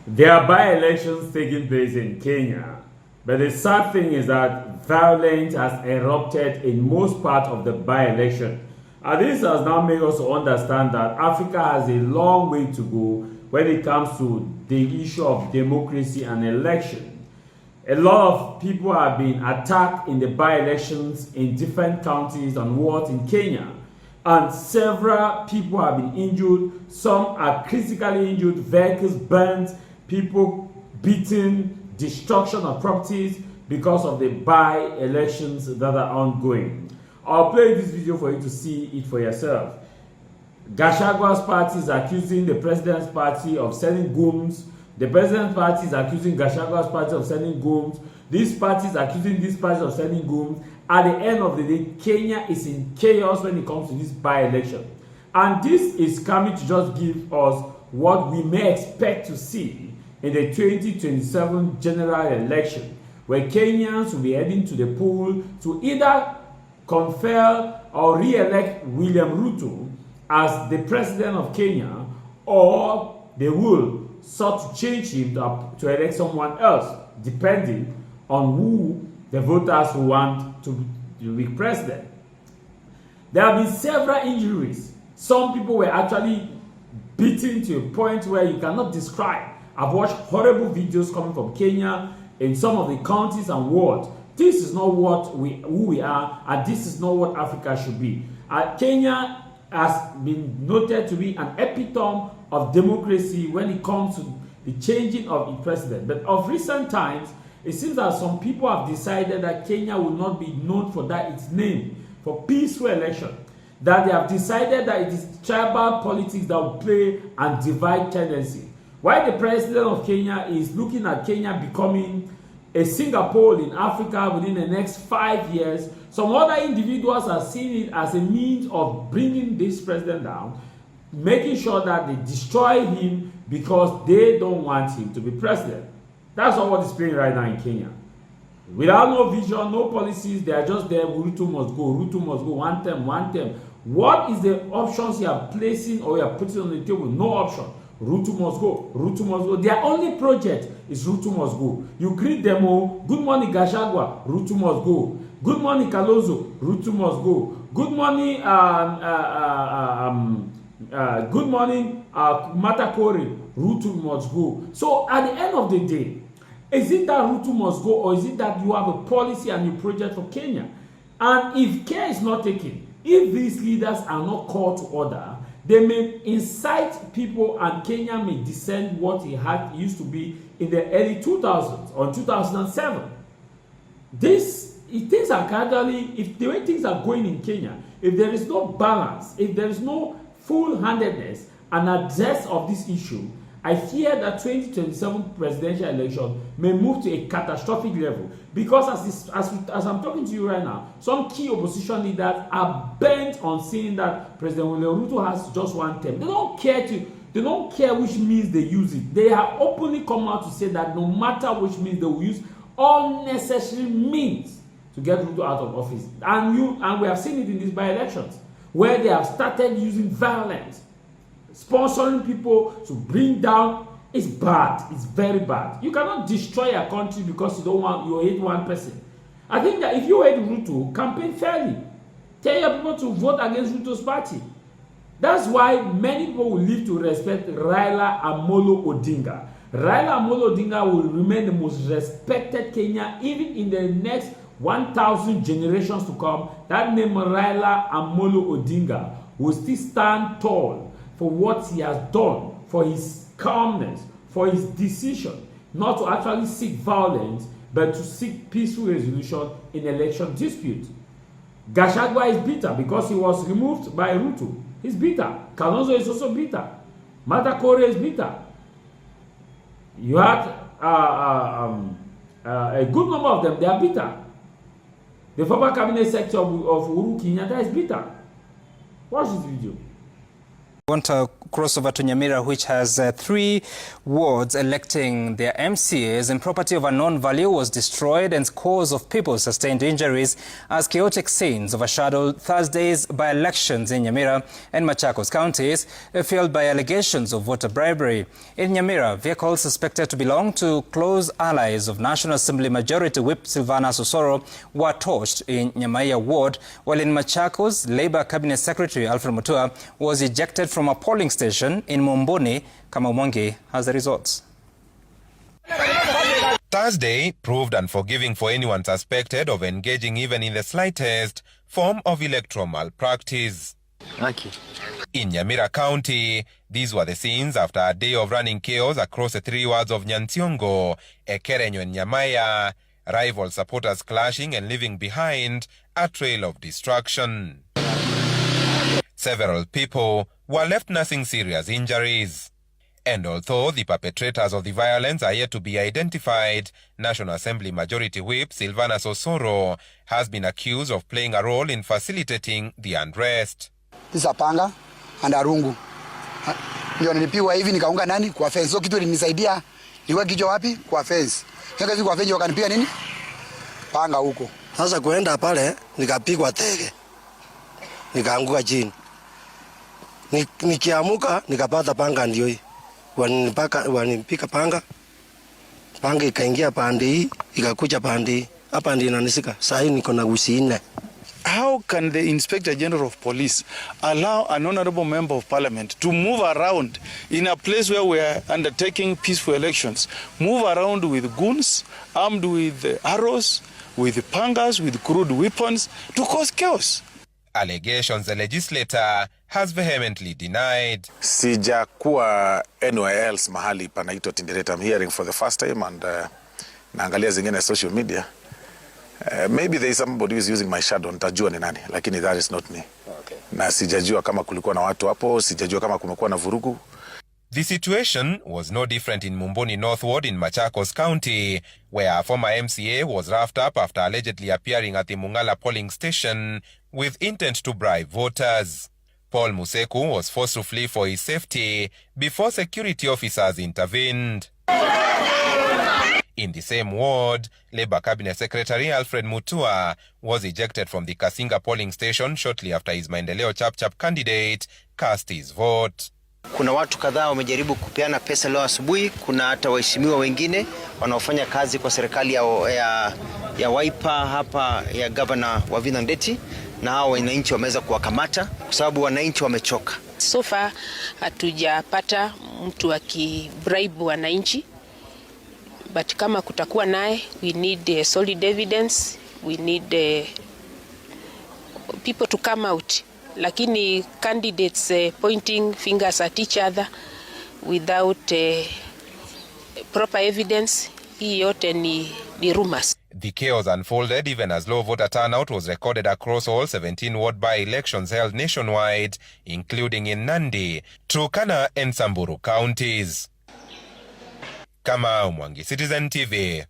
There are by-elections taking place in Kenya, but the sad thing is that violence has erupted in most parts of the by-election. And this has now made us understand that Africa has a long way to go when it comes to the issue of democracy and election. A lot of people have been attacked in the by-elections in different counties and wards in Kenya. And several people have been injured. Some are critically injured, vehicles burnt, people beaten, destruction of properties because of the by-elections that are ongoing. I'll play this video for you to see it for yourself. Gachagwa's party is accusing the president's party of sending goons. The president's party is accusing Gachagwa's party of sending goons. This party is accusing this party of sending goons. At the end of the day, Kenya is in chaos when it comes to this by-election. And this is coming to just give us what we may expect to see in the 2027 general election, where Kenyans will be heading to the poll to either confer or re-elect William Ruto as the president of Kenya, or they will sort to change him to elect someone else, depending on who the voters want to be president. There have been several injuries. Some people were actually beaten to a point where you cannot describe. I've watched horrible videos coming from Kenya in some of the counties and wards. This is not who we are, and this is not what Africa should be. Kenya has been noted to be an epitome of democracy when it comes to the changing of the president. But of recent times, it seems that some people have decided that Kenya will not be known for that its name, for peaceful election. That they have decided that it is tribal politics that will play and divide tendency. While the president of Kenya is looking at Kenya becoming a Singapore in Africa within the next 5 years, some other individuals are seeing it as a means of bringing this president down, making sure that they destroy him because they don't want him to be president. That's not what is playing right now in Kenya. Without no vision, no policies, they are just there. Ruto must go, Ruto must go, one term, one term. What is the options you are placing or you are putting on the table? No option. Ruto must go, Ruto must go. Their only project is Ruto must go. You greet them all. Good morning, Gachagua, Ruto must go. Good morning, Kalonzo, Ruto must go. Good morning, good morning, Matakore, Ruto must go. So at the end of the day, is it that Ruto must go, or is it that you have a policy and a project for Kenya? And if care is not taken, if these leaders are not called to order, they may incite people and Kenya may descend what it used to be in the early 2000s or 2007. If things are gradually, if the way things are going in Kenya, if there is no balance, if there is no full-handedness and address of this issue, I fear that 2027 presidential election may move to a catastrophic level, because as I'm talking to you right now, some key opposition leaders are bent on saying that President William Ruto has just one term. They don't care which means they use it. They have openly come out to say that no matter which means they will use all necessary means to get Ruto out of office. And we have seen it in these by-elections, where they have started using violence, sponsoring people to bring down. It's bad. It's very bad. You cannot destroy a country because you hate one person. I think that if you hate Ruto, campaign fairly. Tell your people to vote against Ruto's party. That's why many people will live to respect Raila Amolo Odinga. Raila Amolo Odinga will remain the most respected Kenyan even in the next 1,000 generations to come. That name Raila Amolo Odinga will still stand tall for what he has done, for his calmness, for his decision not to actually seek violence, but to seek peaceful resolution in election dispute. Gachagua is bitter because he was removed by Ruto. He's bitter. Kalonzo is also bitter. Matakore is bitter. You had a good number of them. They are bitter. The former cabinet secretary of Uhuru Kenyatta is bitter. Watch this video. Want to crossover to Nyamira, which has 3 wards electing their MCAs, and property of unknown value was destroyed and scores of people sustained injuries as chaotic scenes overshadowed Thursday's by-elections in Nyamira and Machakos counties, fueled by allegations of voter bribery. In Nyamira, vehicles suspected to belong to close allies of National Assembly Majority Whip Silvana Sosoro were torched in Nyamaiya ward, while in Machakos, Labour Cabinet Secretary Alfred Mutua was ejected from a polling station in Mumbuni. Kamau has the results. Thursday proved unforgiving for anyone suspected of engaging even in the slightest form of electoral malpractice. In Nyamira County, these were the scenes after a day of running chaos across the 3 wards of Nyantiongo, Ekerenyo and Nyamaiya, rival supporters clashing and leaving behind a trail of destruction. Several people were left nursing serious injuries. And although the perpetrators of the violence are yet to be identified, National Assembly Majority Whip Silvana Sosoro has been accused of playing a role in facilitating the unrest. This is panga and arungu. Ndio nilipigwa hivi nikaunga nani kwa fence. So kitu ilinisaidia niwe kichwa wapi kwa fence. Kaka hivi kwa fence wakanipiga nini? Panga huko. Sasa kuenda pale nikapigwa teke. Nikaanguka chini. Nikiamuka nikapata panga ndio hii. Wanipika panga. Panga ikaingia pande hii, ikakuja pande hii. Hapa ndio inanisika. Sasa hii niko na usi 4. How can the Inspector General of Police allow an honorable member of parliament to move around in a place where we are undertaking peaceful elections, move around with guns, armed with arrows, with pangas, with crude weapons to cause chaos? Allegations the legislator has vehemently denied. Sijakuwa anywhere else mahali panaitwa Tinderet. I'm hearing for the first time and naangalia zingine social media. Maybe there is somebody who is using my shadow, nitajua ni nani, lakini that is not me. Okay. Na sijajua kama kulikuwa na watu hapo, sijajua kama kumekuwa na vurugu. The situation was no different in Mumbuni North Ward in Machakos County, where a former MCA was roughed up after allegedly appearing at the Mungala polling station with intent to bribe voters. Paul Museku was forced to flee for his safety before security officers intervened. In the same ward, Labour Cabinet Secretary Alfred Mutua was ejected from the Kasinga polling station shortly after his Maendeleo Chap candidate cast his vote. Kuna watu kadhaa wamejaribu kupeana pesa leo asubuhi. Kuna hata waheshimiwa wengine wanaofanya kazi kwa serikali ya Wiper hapa ya Governor Wavinya Ndeti, na hao wananchi wameweza kuwakamata kwa sababu wananchi wamechoka. So far hatujapata mtu akibribe wananchi, but kama kutakuwa naye, we need solid evidence, we need people to come out. Lakini candidates pointing fingers at each other without proper evidence, hii yote ni rumors. The chaos unfolded even as low voter turnout was recorded across all 17 ward by-elections held nationwide, including in Nandi, Turkana and Samburu counties. Kamau Mwangi, Citizen TV.